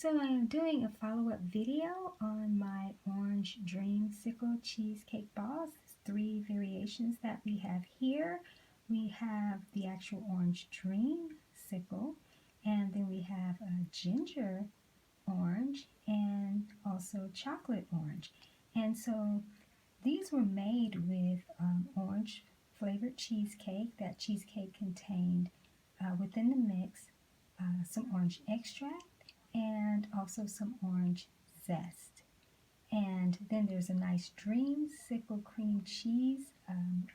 So I am doing a follow-up video on my orange Dreamsicle cheesecake balls. Three variations that we have here. We have the actual orange Dreamsicle, and then we have a ginger orange and also chocolate orange. And so these were made with orange flavored cheesecake. That cheesecake contained within the mix some orange extract and also some orange zest. And then there's a nice Dreamsicle cream cheese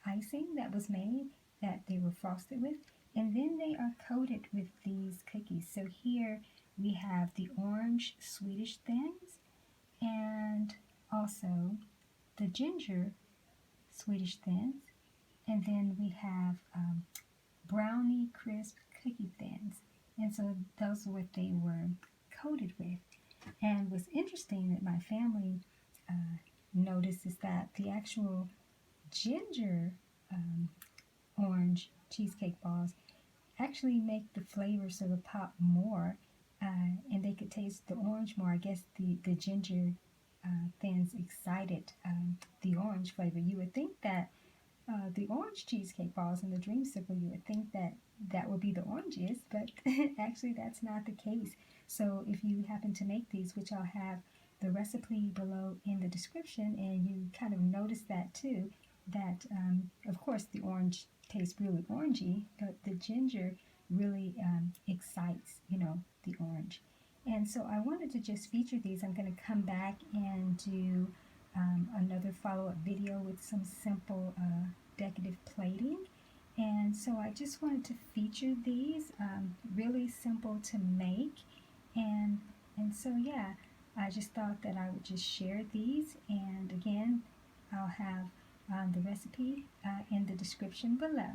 icing that was made that they were frosted with. And then they are coated with these cookies. So here we have the orange Swedish thins and also the ginger Swedish thins. And then we have brownie crisp cookie thins. And so those are what they were coated with. And what's interesting that my family noticed is that the actual ginger orange cheesecake balls actually make the flavor sort of pop more, and they could taste the orange more. I guess the ginger thins excited the orange flavor. You would think that the orange cheesecake balls in the Dreamsicle, you would think that that would be the oranges, but actually that's not the case. So if you happen to make these, which I'll have the recipe below in the description, and you kind of notice that too, that of course the orange tastes really orangey, but the ginger really excites, the orange. And so I wanted to just feature these. I'm going to come back and do another follow-up video with some simple decorative plating. And so I just wanted to feature these, really simple to make. And so yeah, I just thought that I would just share these. And again, I'll have the recipe in the description below.